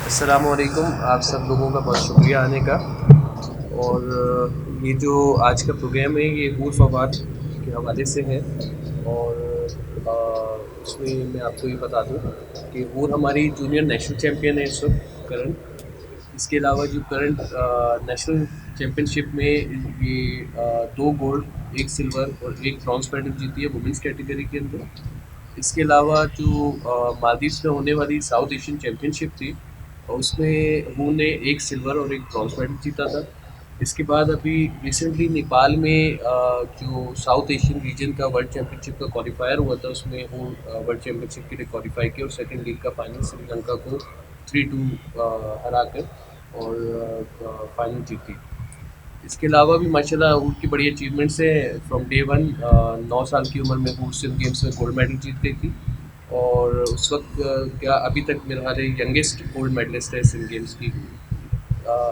अस्सलामुअलैकुम, आप सब लोगों का बहुत शुक्रिया आने का। और ये जो आज का प्रोग्राम है ये हूर फवाद के हवाले से है। और उसमें मैं आपको ये बता दूं कि हूर हमारी जूनियर नेशनल चैम्पियन है इस वक्त करंट। इसके अलावा जो करंट नेशनल चैम्पियनशिप में ये 2 गोल्ड, 1 सिल्वर और 1 ब्रॉन्ज मेडल जीती है वुमेंस कैटेगरी के अंदर। इसके अलावा जो मालदीव्स में होने वाली साउथ एशियन चैम्पियनशिप थी उसमें हू ने 1 सिल्वर और 1 ब्रॉन्ज मेडल जीता था। इसके बाद अभी रिसेंटली नेपाल में जो साउथ एशियन रीजन का वर्ल्ड चैम्पियनशिप का क्वालिफायर हुआ था उसमें हू वर्ल्ड चैम्पियनशिप के लिए क्वालिफाई किया और सेकेंड लीग का फाइनल श्रीलंका को 3-2 हरा कर और फाइनल जीती। इसके अलावा भी माशाल्लाह उनकी बड़ी अचीवमेंट्स हैं। फ्रॉम डे वन 9 साल की उम्र में वो एशियन गेम्स में गोल्ड मेडल जीत गई थी। और उस वक्त क्या अभी तक मेरा ख्याल है यंगेस्ट गोल्ड मेडलिस्ट है एशियन गेम्स की।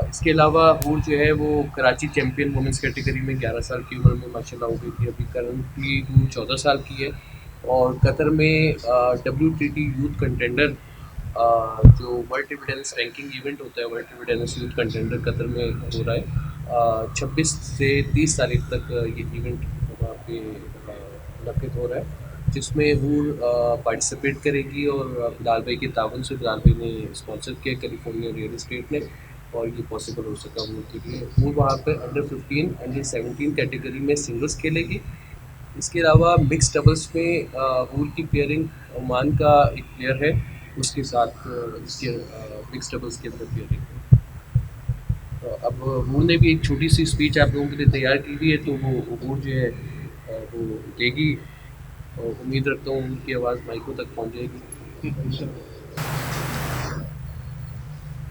इसके अलावा हूर जो है वो कराची चैम्पियन वुमेंस कैटेगरी में 11 साल की उम्र में माशाल्लाह हो गई थी। अभी करंटली हूर 14 साल की है। और कतर में WTT यूथ कंटेंडर जो world table tennis ranking event होता है, world table tennis youth contender Qatar में हो रहा है। 26 से 30 तारीख तक ये इवेंट वहाँ पे मुनक़िद हो रहा है, जिसमें हूर पार्टिसिपेट करेगी। और बिलाल भाई के ताउन से, बिलाल भाई ने स्पॉन्सर किया कैलिफोर्निया रियल इस्टेट ने, और ये पॉसिबल हो सका हूर के लिए। हूर वहाँ पर अंडर 15, अंडर 17 कैटेगरी में सिंगल्स खेलेगी। इसके अलावा मिक्स डबल्स में हूर की पेयरिंग ओमान का एक प्लेयर है उसके साथ इसके मिक्स डबल्स के अंदर पेयरिंग है। अब हूर ने भी एक छोटी सी स्पीच आप लोगों के लिए तैयार की हुई है, तो वो हूर जो है वो देगी। और उम्मीद रखता हूँ उनकी आवाज़ माइकों तक पहुँच जाएगी।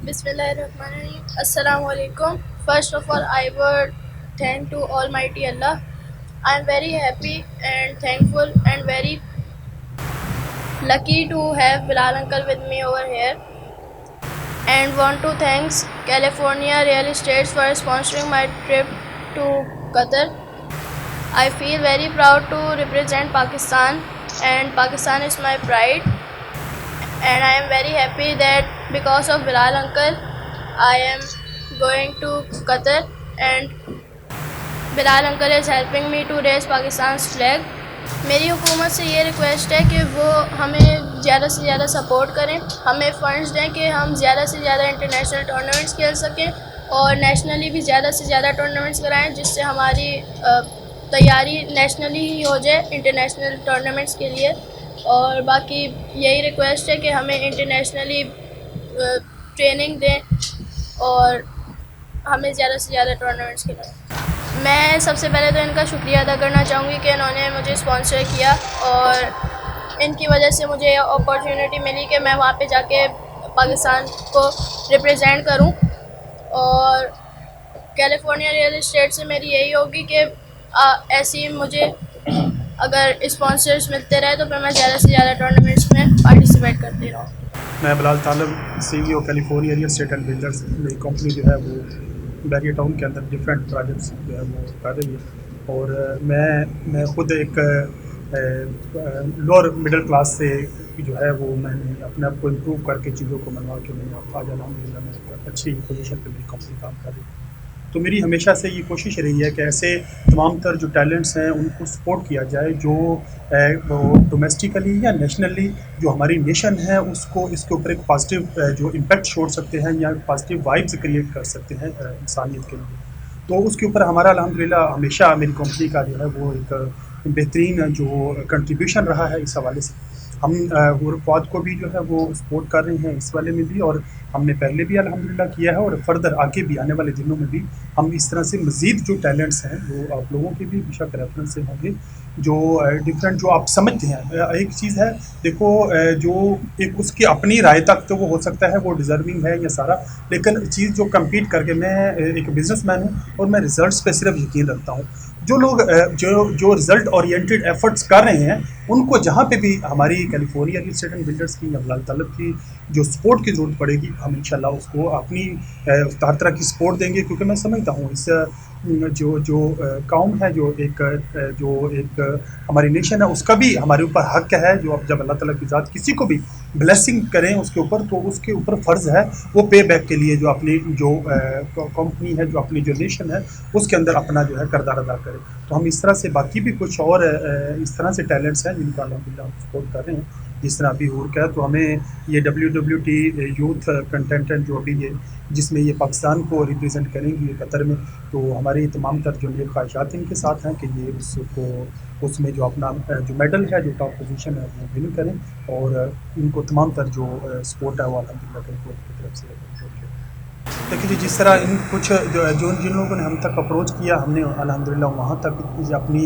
Bismillahirrahmanirrahim. Assalamu alaikum. First of all, I would thank to Almighty Allah. I am very happy and thankful and very lucky to have Bilal uncle with me over here. And want to thanks California Real Estates for sponsoring my trip to Qatar. I feel very proud to represent Pakistan, and Pakistan is my pride. And I am very happy that because of Bilal uncle, I am going to Qatar, and Bilal uncle is helping me to raise Pakistan's flag. मेरी हुकूमत से ये request है कि वो हमें ज़्यादा से ज़्यादा सपोर्ट करें, हमें फ़ंड्स दें कि हम ज़्यादा से ज़्यादा इंटरनेशनल टूर्नामेंट्स खेल सकें और नेशनली भी ज़्यादा से ज़्यादा टूर्नामेंट्स कराएं, जिससे हमारी तैयारी नेशनली ही हो जाए इंटरनेशनल टूर्नामेंट्स के लिए। और बाकी यही रिक्वेस्ट है कि हमें इंटरनेशनली ट्रेनिंग दें और हमें ज़्यादा से ज़्यादा टूर्नामेंट्स खिलाएं। मैं सबसे पहले तो इनका शुक्रिया अदा करना चाहूँगी कि इन्होंने मुझे स्पॉन्सर किया, और इनकी वजह से मुझे अपॉर्चुनिटी मिली कि मैं वहाँ पे जाके पाकिस्तान को रिप्रेजेंट करूँ। और कैलिफोर्निया रियल इस्टेट से मेरी यही होगी कि ऐसी मुझे अगर स्पॉन्सर्स मिलते रहे तो फिर मैं ज़्यादा से ज़्यादा टूर्नामेंट्स में पार्टिसिपेट करती रहूँ। मैं Bilal Talab, CEO California real estate and builders. मेरी कंपनी जो है वो बैरियर टाउन के अंदर डिफरेंट प्रोजेक्ट्स जो है वो कर रही है। और मैं खुद एक लोअर मिडिल क्लास से जो है वो मैंने अपने आप को इम्प्रूव करके चीज़ों को मनवा के मैंने आज अल्हम्दुलिल्लाह मैं एक अच्छी पोजीशन पे मेरी कंपनी काम कर रही है। तो मेरी हमेशा से ये कोशिश रही है कि ऐसे तमाम तर जो टैलेंट्स हैं उनको सपोर्ट किया जाए, जो वो डोमेस्टिकली या नेशनली जो हमारी नेशन है उसको इसके ऊपर एक पॉजिटिव जो इम्पैक्ट छोड़ सकते हैं या पॉजिटिव वाइब्स क्रिएट कर सकते हैं इंसानियत के लिए। तो उसके ऊपर हमारा अल्हम्दुलिल्लाह हमेशा मेरी कंपनी का जो है वो एक बेहतरीन जो कंट्रीब्यूशन रहा है। इस हवाले से हम हूर फवाद को भी जो है वो सपोर्ट कर रहे हैं इस वाले में भी, और हमने पहले भी अल्हम्दुलिल्लाह किया है और फर्दर आगे भी आने वाले दिनों में भी हम इस तरह से मज़ीद जो टैलेंट्स हैं वो आप लोगों के भी बेशक रेफरेंस से होंगे, जो डिफरेंट जो आप समझते हैं। एक चीज़ है देखो, जो एक उसकी अपनी राय तक तो वो हो सकता है वो डिज़र्विंग है ये सारा, लेकिन चीज़ जो कम्पीट करके मैं एक बिजनेसमैन हूँ और मैं रिजल्ट्स पे सिर्फ यकीन रखता हूँ। जो लोग जो रिज़ल्ट ओरिएंटेड एफर्ट्स कर रहे हैं उनको जहाँ पे भी हमारी California real estate and builders की या बिलाल तलब की जो सपोर्ट की ज़रूरत पड़ेगी, हम इंशाल्लाह उसको अपनी हर तरह की सपोर्ट देंगे, क्योंकि मैं समझता हूँ इस जो जो कौम है, जो एक हमारी नेशन है, उसका भी हमारे ऊपर हक है। जो अब जब अल्लाह ताला की ज़ात किसी को भी ब्लेसिंग करें उसके ऊपर, तो उसके ऊपर फ़र्ज़ है वो पे बैक के लिए जो अपनी जो कंपनी है, जो अपनी जो नेशन है, उसके अंदर अपना जो है किरदार अदा करे। तो हम इस तरह से बाकी भी कुछ और इस तरह से टैलेंट्स हैं जिनका अल्हम्दुलिल्लाह हम सपोर्ट कर रहे हैं। जिस तरह अभी हूर का है, तो हमें ये WWT यूथ कंटेंटेंट जो अभी ये जिसमें ये पाकिस्तान को रिप्रेजेंट करेंगी ये कतर में, तो हमारी तमाम तर जो ये ख्वाहिशात इनके साथ हैं कि ये उसको उसमें जो अपना जो मेडल है, जो टॉप पोजीशन है, वो विन करें, और इनको तमाम तर जो सपोर्ट है वो अल्हम्दुलिल्लाह की तरफ से देखिए जी। जिस तरह इन कुछ जो जिन लोगों ने हम तक अप्रोच किया, हमने अल्हम्दुलिल्लाह वहाँ तक अपनी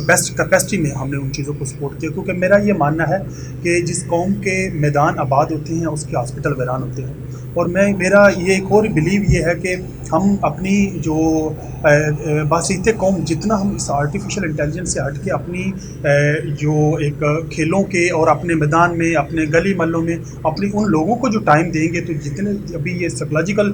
बेस्ट कैपेसिटी में हमने उन चीज़ों को सपोर्ट किया, क्योंकि मेरा ये मानना है कि जिस कौम के मैदान आबाद होते हैं उसके हॉस्पिटल वीरान होते हैं। और मेरा ये एक और बिलीव ये है कि हम अपनी जो बासित कौम, जितना हम इस आर्टिफिशियल इंटेलिजेंस से हट के अपनी जो एक खेलों के और अपने मैदान में, अपने गली महल्लों में अपनी उन लोगों को जो टाइम देंगे, तो जितने अभी ये साइकोलॉजिकल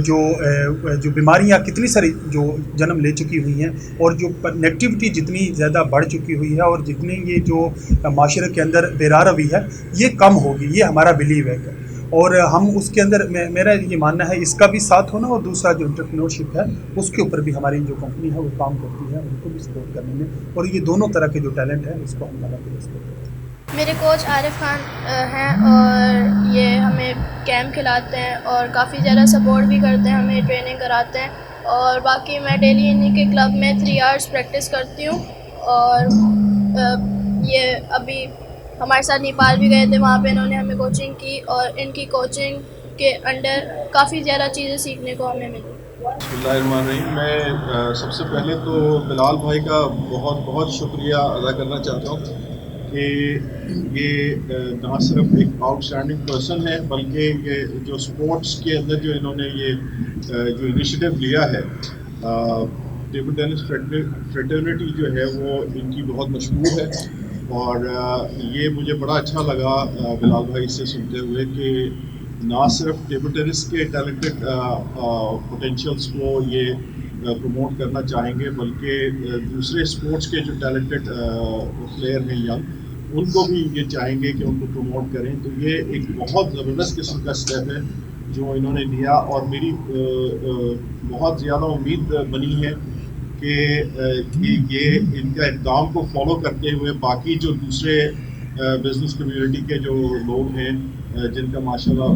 जो बीमारियां कितनी सारी जो जन्म ले चुकी हुई हैं, और जो नेगेटिविटी जितनी ज़्यादा बढ़ चुकी हुई है, और जितनी ये जो माशरे के अंदर बेरारवी है ये कम होगी, ये हमारा बिलीव है। और हम उसके अंदर मेरा ये मानना है इसका भी साथ होना, और दूसरा जो एंटरप्रेन्योरशिप है उसके ऊपर भी हमारी जो कंपनी है वो काम करती है, उनको भी सपोर्ट करने में, और ये दोनों तरह के जो टैलेंट है उसको हम सपोर्ट करते हैं। मेरे कोच आरिफ खान हैं, और ये हमें कैंप खिलाते हैं और काफ़ी ज़्यादा सपोर्ट भी करते हैं, हमें ट्रेनिंग कराते हैं। और बाकी मैं डेली इन्हीं के क्लब में 3 आवर्स प्रैक्टिस करती हूँ। और ये अभी हमारे साथ नेपाल भी गए थे, वहाँ पे इन्होंने हमें कोचिंग की, और इनकी कोचिंग के अंडर काफ़ी ज़्यादा चीज़ें सीखने को हमें मिली। बिस्मिल्लाहिर्रहमानिर्रहीम। मैं सबसे पहले तो बिलाल भाई का बहुत बहुत शुक्रिया अदा करना चाहता हूँ कि ये ना सिर्फ एक आउटस्टैंडिंग पर्सन है, बल्कि ये जो स्पोर्ट्स के अंदर जो इन्होंने ये जो इनिशिएटिव लिया है, टेबल टेनिस फ्रेटर्निटी जो है वो इनकी बहुत मशहूर है। और ये मुझे बड़ा अच्छा लगा बिलाल भाई से सुनते हुए कि ना सिर्फ टेबल टेनिस के टैलेंटेड पोटेंशियल्स को ये प्रमोट करना चाहेंगे, बल्कि दूसरे स्पोर्ट्स के जो टैलेंटेड प्लेयर हैं यंग, उनको भी ये चाहेंगे कि उनको प्रमोट करें। तो ये एक बहुत ज़बरदस्त किस्म का स्टेप है जो इन्होंने लिया, और मेरी बहुत ज़्यादा उम्मीद बनी है कि ये इनका इक़दाम को फॉलो करते हुए बाकी जो दूसरे बिज़नेस कम्युनिटी के जो लोग हैं जिनका माशाल्लाह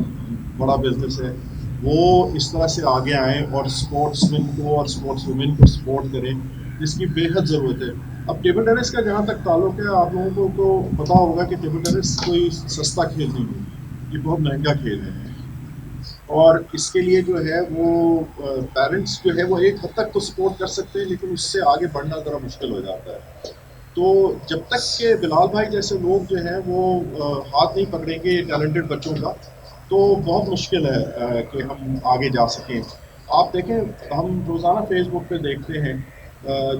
बड़ा बिज़नेस है, वो इस तरह से आगे आएँ और स्पोर्ट्समैन को और स्पोर्ट्स वुमेन को सपोर्ट करें, जिसकी बेहद ज़रूरत है। अब टेबल टेनिस का जहाँ तक ताल्लुक़ है, आप लोगों को तो पता होगा कि टेबल टेनिस कोई सस्ता खेल नहीं है, ये बहुत महंगा खेल है। और इसके लिए जो है वो पेरेंट्स जो है वो एक हद तक तो सपोर्ट कर सकते हैं, लेकिन उससे आगे बढ़ना ज़रा मुश्किल हो जाता है। तो जब तक के बिलाल भाई जैसे लोग जो हैं वो हाथ नहीं पकड़ेंगे टैलेंटेड बच्चों का, तो बहुत मुश्किल है कि हम आगे जा सकें। आप देखें, हम रोज़ाना फेसबुक पे देखते हैं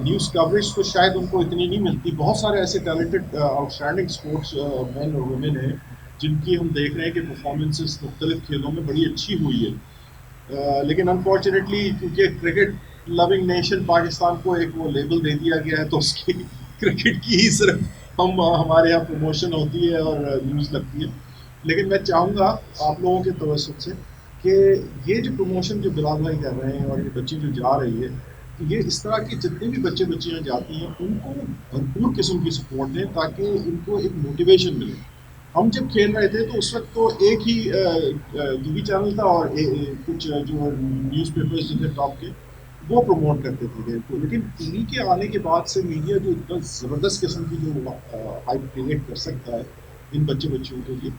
न्यूज़ कवरेज, तो शायद उनको इतनी नहीं मिलती। बहुत सारे ऐसे टैलेंटेड आउटस्टैंडिंग स्पोर्ट्स मैन और वुमेन हैं जिनकी हम देख रहे हैं कि परफॉर्मेंसेस मुख्तलिफ खेलों में बड़ी अच्छी हुई है, लेकिन अनफॉर्चुनेटली क्योंकि क्रिकेट लविंग नेशन पाकिस्तान को एक वो लेबल दे दिया गया है, तो उसकी क्रिकेट की ही सिर्फ हमारे यहाँ प्रमोशन होती है और न्यूज़ लगती है। लेकिन मैं चाहूँगा आप लोगों के तवज्जुह से कि ये जो प्रमोशन जो बिलाल भाई कर रहे हैं और ये बच्ची जो जा रही है, तो ये इस तरह की जितने भी बच्चे बच्चियाँ जाती हैं उनको भरपूर किस्म की सपोर्ट दें, ताकि इनको एक मोटिवेशन मिले। हम जब खेल रहे थे तो उस वक्त तो एक ही टीवी चैनल था और कुछ जो न्यूज़पेपर्स जो थे टॉप के वो प्रमोट करते थे गेम को, लेकिन टीवी के आने के बाद से मीडिया जो इतना ज़बरदस्त किस्म की जो हाइप क्रिएट कर सकता है इन बच्चे बच्चियों के लिए,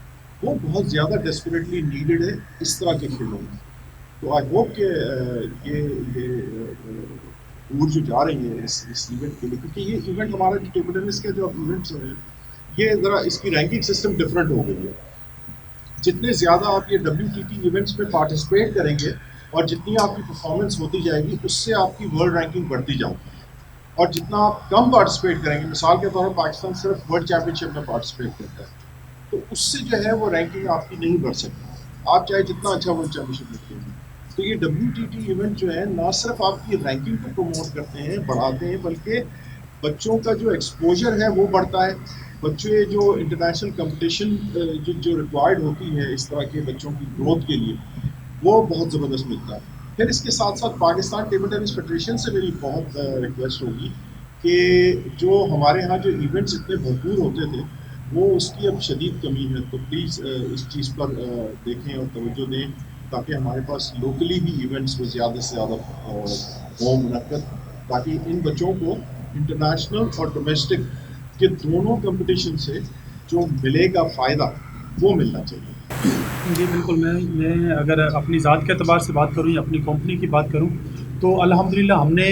वो बहुत ज़्यादा डेस्परेटली नीडेड है इस तरह के खेलों में। तो आई होप कि ये टूर जो जा रही है इस इवेंट के लिए, क्योंकि ये इवेंट हमारा जो टेबल टेनिस के जो इवेंट्स हैं ये ज़रा इसकी रैंकिंग सिस्टम डिफरेंट हो गई है। जितने ज़्यादा आप ये WTT इवेंट्स में पार्टिसिपेट करेंगे और जितनी आपकी परफॉर्मेंस होती जाएगी, उससे आपकी वर्ल्ड रैंकिंग बढ़ती जाएगी। और जितना आप कम पार्टिसिपेट करेंगे, मिसाल के तौर पर पाकिस्तान सिर्फ वर्ल्ड चैम्पियनशिप में पार्टिसिपेट करता है, तो उससे जो है वो रैंकिंग आपकी नहीं बढ़ सकती, आप चाहे जितना अच्छा वर्ल्ड चैम्पियनशिप में खेलें। तो ये WTT इवेंट जो है ना सिर्फ आपकी रैंकिंग को प्रमोट करते हैं, बढ़ाते हैं, बल्कि बच्चों का जो एक्सपोजर है वो बढ़ता है। बच्चे जो इंटरनेशनल कंपटीशन जो रिक्वायर्ड होती है इस तरह के बच्चों की ग्रोथ के लिए, वो बहुत ज़बरदस्त मिलता है। फिर इसके साथ साथ पाकिस्तान टेबल टेनिस फेडरेशन से मेरी बहुत रिक्वेस्ट होगी कि जो हमारे यहाँ जो इवेंट्स इतने भरपूर होते थे, वो उसकी अब शदीद कमी है, तो प्लीज़ इस चीज़ पर देखें और तवज्जो दें, ताकि हमारे पास लोकली भी इवेंट्स को ज़्यादा से ज़्यादा हों मुनक्कद, ताकि इन बच्चों को इंटरनेशनल और डोमेस्टिक के दोनों कंपटीशन से जो मिलेगा फ़ायदा वो मिलना चाहिए। जी बिल्कुल, मैं अगर अपनी ज़ात के अतबार से बात करूँ या अपनी कंपनी की बात करूँ, तो अल्हम्दुलिल्लाह हमने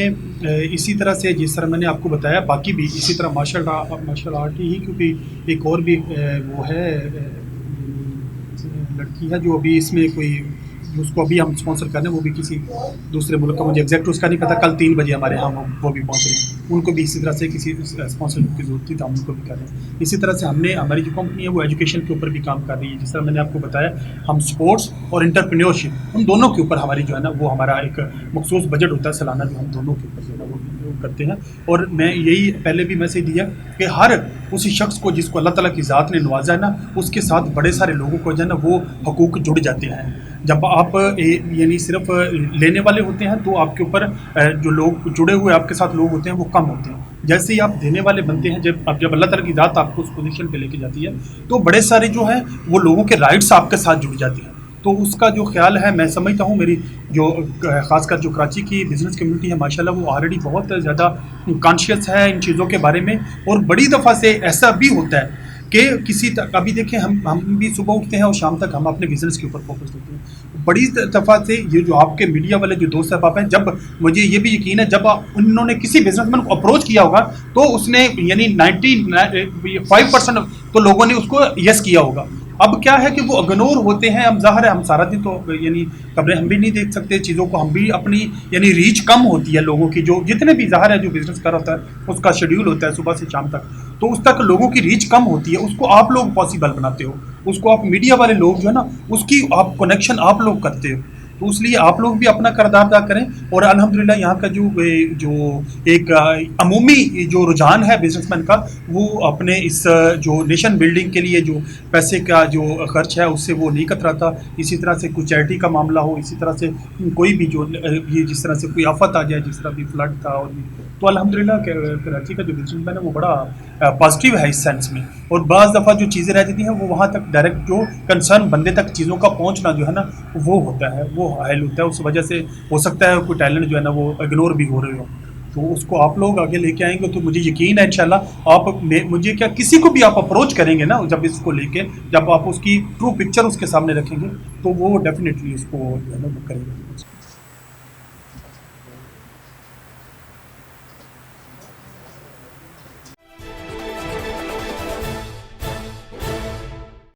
इसी तरह से, जिस तरह मैंने आपको बताया, बाकी भी इसी तरह मार्शल आर्ट ही, क्योंकि एक और भी वो है लड़की है जो अभी इसमें कोई, उसको अभी हम स्पॉन्सर कर रहे हैं, वो भी किसी दूसरे मुल्क का, मुझे एग्जैक्ट उसका नहीं पता, कल 3 बजे हमारे यहाँ वो भी पहुँच रहे हैं, उनको भी इसी तरह से किसी स्पॉन्सरशिप की ज़रूरत थी, तो हम उनको भी कर रहे हैं। इसी तरह से हमने, हमारी जो कंपनी है वो एजुकेशन के ऊपर भी काम कर रही है, जिस तरह मैंने आपको बताया, हम स्पोर्ट्स और एंटरप्रेन्योरशिप, उन दोनों के ऊपर हमारी जो है ना वो हमारा एक मखसूस बजट होता है सालाना, जो हम दोनों के ऊपर जो है ना वो करते हैं। और मैं यही पहले भी मैसेज दिया कि हर उसी शख्स को जिसको अल्लाह ताला की ज़ात ने नवाजा है ना, उसके साथ बड़े सारे लोगों को जो है ना वो हकूक़ जुड़ जाते हैं। जब आप यानी सिर्फ लेने वाले होते हैं, तो आपके ऊपर जो लोग जुड़े हुए आपके साथ लोग होते हैं वो कम होते हैं। जैसे ही आप देने वाले बनते हैं, जब अल्लाह ताला की ज़ात आपको उस पोजीशन पे लेके जाती है, तो बड़े सारे जो हैं वो लोगों के राइट्स आपके साथ जुड़ जाते हैं। तो उसका जो ख्याल है, मैं समझता हूँ, मेरी जो ख़ासकर जो कराची की बिज़नेस कम्युनिटी है माशाल्लाह, वो ऑलरेडी बहुत ज़्यादा कॉन्शियस है इन चीज़ों के बारे में। और बड़ी दफ़ा से ऐसा भी होता है कि अभी देखें, हम भी सुबह उठते हैं और शाम तक हम अपने बिज़नेस के ऊपर फोकस करते हैं। बड़ी दफ़ा से ये जो आपके मीडिया वाले जो दोस्त साहब हैं, जब मुझे ये भी यकीन है, जब उन्होंने किसी बिजनेसमैन को अप्रोच किया होगा, तो उसने यानी 95% तो लोगों ने उसको यस किया होगा। अब क्या है कि वो इग्नोर होते हैं। हम ज़ाहिर है, हम सारा दिन तो यानी खबरें हम भी नहीं देख सकते, चीज़ों को हम भी अपनी यानी रीच कम होती है लोगों की, जो जितने भी ज़ाहिर है जो बिज़नेस कर होता है उसका शेड्यूल होता है सुबह से शाम तक, तो उस तक लोगों की रीच कम होती है। उसको आप लोग पॉसिबल बनाते हो, उसको आप मीडिया वाले लोग जो है ना, उसकी आप कनेक्शन आप लोग करते हो। तो इसलिए आप लोग भी अपना किरदार अदा करें। और अल्हम्दुलिल्लाह यहाँ का जो एक अमूमी जो रुझान है बिजनेसमैन का, वो अपने इस जो नेशन बिल्डिंग के लिए जो पैसे का जो खर्च है उससे वो नहीं कतराता। इसी तरह से कोई चैरिटी का मामला हो, इसी तरह से कोई भी जो ये जिस तरह से कोई आफत आ जाए, जिस तरह भी फ्लड था, और तो अल्हम्दुलिल्लाह कराची का जो बिजनेसमैन है वो बड़ा पॉजिटिव है इस सेंस में। और बाज़ दफ़ा जो चीज़ें रह जाती हैं वो वहाँ तक डायरेक्ट जो कंसर्न बंदे तक चीज़ों का पहुँचना जो है ना वो होता है, वो हायल होता है। उस वजह से हो सकता है कोई टैलेंट जो है ना वो इग्नोर भी हो रहे हो, तो उसको आप लोग आगे लेके आएंगे तो मुझे यकीन है इंशाल्लाह आप मुझे क्या किसी को भी आप अप्रोच करेंगे ना, जब इसको लेके जब आप उसकी ट्रू पिक्चर उसके सामने रखेंगे तो वो डेफिनेटली उसको जो है ना वो करेंगे।